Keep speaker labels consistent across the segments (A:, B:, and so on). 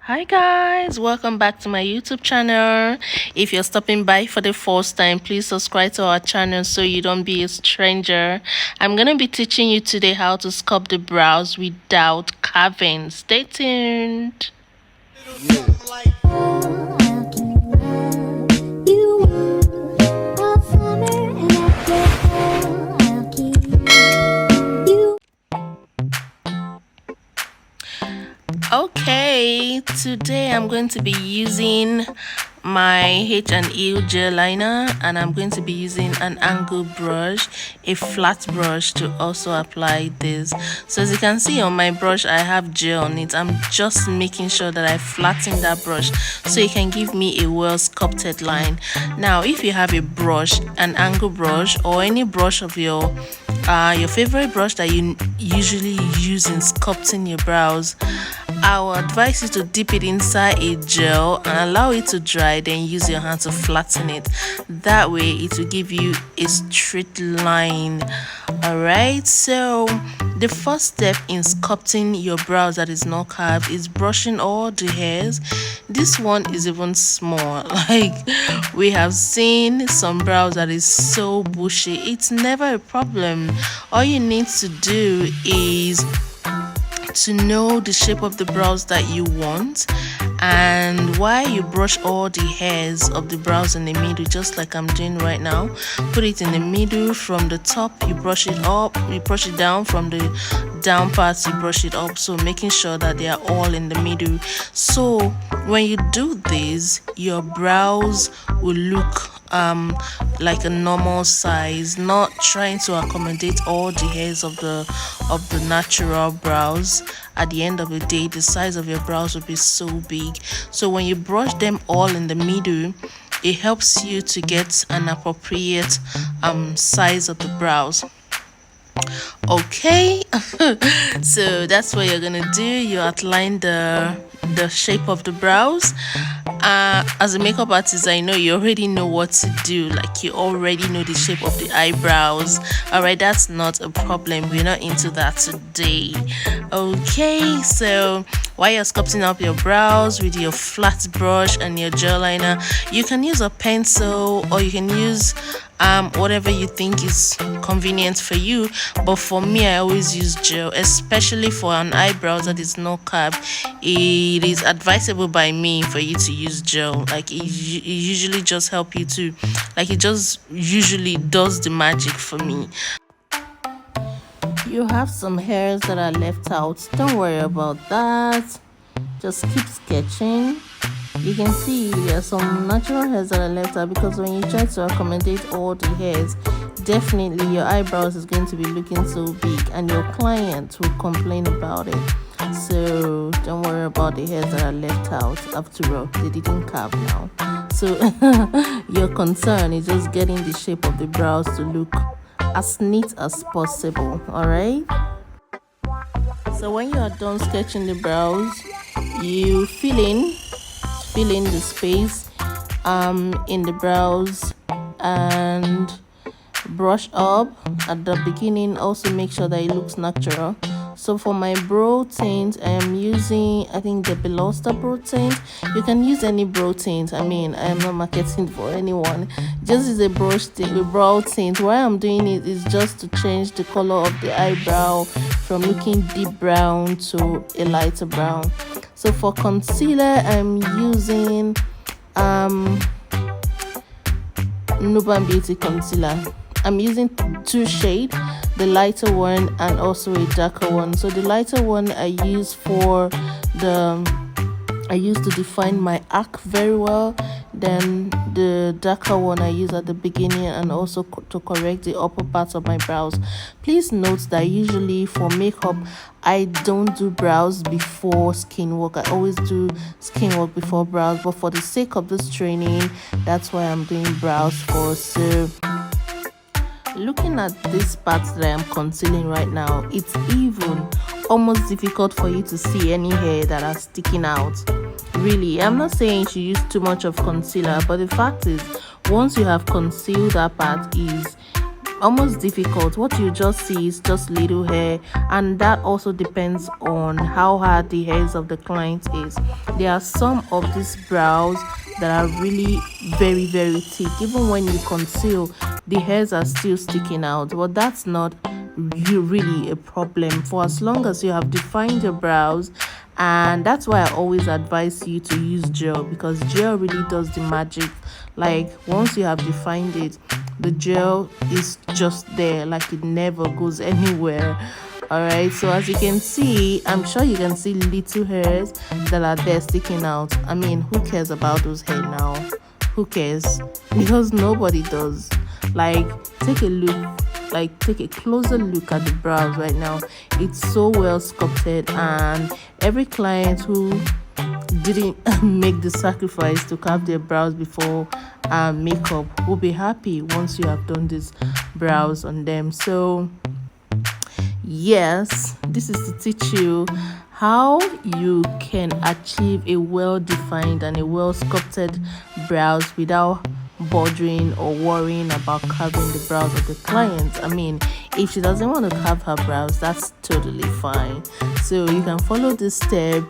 A: Hi guys, welcome back to my YouTube channel. If you're stopping by for the first time, please subscribe to our channel so you don't be a stranger. I'm going to be teaching you today how to sculpt the brows without carving. Stay tuned. Okay, today I'm going to be using my H&E gel liner, and I'm going to be using an angle brush, a flat brush, to also apply this. So as you can see on my brush, I have gel on it. I'm just making sure that I flatten that brush so it can give me a well sculpted line. Now if you have a brush, an angle brush, or any brush of your favorite brush that you usually use in sculpting your brows, I will advise you to dip it inside a gel and allow it to dry, then use your hand to flatten it. That way it will give you a straight line. Alright, so the first step in sculpting your brows that is not carved is brushing all the hairs. This one is even small. Like, we have seen some brows that is so bushy. It's never a problem. All you need to do is to know the shape of the brows that you want, and while you brush all the hairs of the brows in the middle, just like I'm doing right now, put it in the middle. From the top you brush it up, you brush it down. From the down parts you brush it up, so making sure that they are all in the middle. So when you do this, your brows will look like a normal size, not trying to accommodate all the hairs of the natural brows. At the end of the day, the size of your brows will be so big. So when you brush them all in the middle, it helps you to get an appropriate size of the brows. Okay, so that's what you're gonna do. You outline the shape of the brows. As a makeup artist, I know you already know what to do. Like, you already know the shape of the eyebrows. All right, that's not a problem. We're not into that today. Okay, so while you're sculpting up your brows with your flat brush and your gel liner, you can use a pencil, or you can use whatever you think is convenient for you. But for me, I always use gel, especially for an eyebrow that is not carved. It is advisable by me for you to use gel. Like, it usually just help you to, like, it just usually does the magic for me. You have some hairs that are left out. Don't worry about that. Just keep sketching. You can see there are some natural hairs that are left out, because when you try to accommodate all the hairs, definitely your eyebrows is going to be looking so big, and your client will complain about it. So don't worry about the hairs that are left out. After all, they didn't carve now. So your concern is just getting the shape of the brows to look as neat as possible. All right, so when you are done sketching the brows, you fill in the space in the brows, and brush up at the beginning. Also make sure that it looks natural. So for my brow tint, I am using, I think, the Belosta brow tint. You can use any brow tint. I mean, I am not marketing for anyone. Just use a brow tint. Why I'm doing it is just to change the color of the eyebrow from looking deep brown to a lighter brown. So for concealer, I'm using Nuban Beauty concealer. I'm using two shades, the lighter one and also a darker one. So the lighter one I use to define my arc very well. Then the darker one I use at the beginning, and also to correct the upper parts of my brows. Please note that usually for makeup, I don't do brows before skin work. I always do skin work before brows, but for the sake of this training, that's why I'm doing brows first. So looking at this part that I am concealing right now, it's even almost difficult for you to see any hair that are sticking out. Really, I'm not saying you should use too much of concealer, but the fact is, once you have concealed that part, is almost difficult. What you just see is just little hair, and that also depends on how hard the hairs of the client is. There are some of these brows that are really very thick. Even when you conceal, the hairs are still sticking out, but that's not really a problem for as long as you have defined your brows. And that's why I always advise you to use gel, because gel really does the magic. Like once you have defined it, the gel is just there, like it never goes anywhere. All right, so as you can see, I'm sure you can see little hairs that are there sticking out. I mean, who cares about those hair now? Who cares? Because nobody does. Like, take a look, like take a closer look at the brows right now. It's so well sculpted, and every client who didn't make the sacrifice to carve their brows before makeup will be happy once you have done these brows on them. So yes, this is to teach you how you can achieve a well-defined and a well-sculpted brows without bothering or worrying about carving the brows of the client. I mean, if she doesn't want to carve her brows, that's totally fine. So you can follow this step,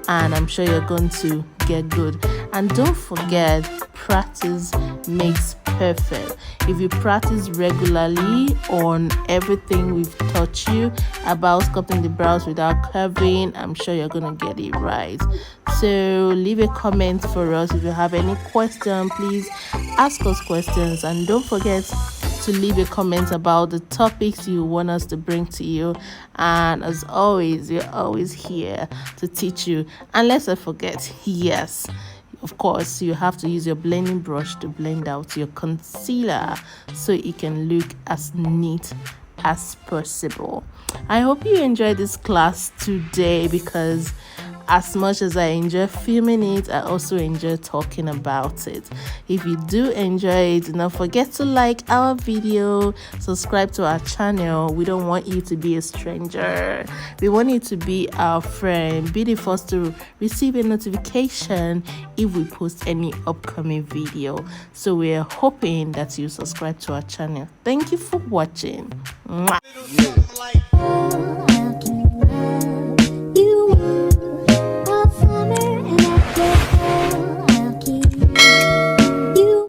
A: and I'm sure you're going to get good. And don't forget, practice makes perfect. If you practice regularly on everything we've taught you about sculpting the brows without curving, I'm sure you're gonna get it right. So leave a comment for us. If you have any question, please ask us questions, and don't forget to leave a comment about the topics you want us to bring to you. And as always, we're always here to teach you. And let's not forget, yes, of course, you have to use your blending brush to blend out your concealer so it can look as neat as possible. I hope you enjoyed this class today, because as much as I enjoy filming it, I also enjoy talking about it. If you do enjoy it, do not forget to like our video, subscribe to our channel. We don't want you to be a stranger. We want you to be our friend. Be the first to receive a notification if we post any upcoming video. So we're hoping that you subscribe to our channel. Thank you for watching. Mwah.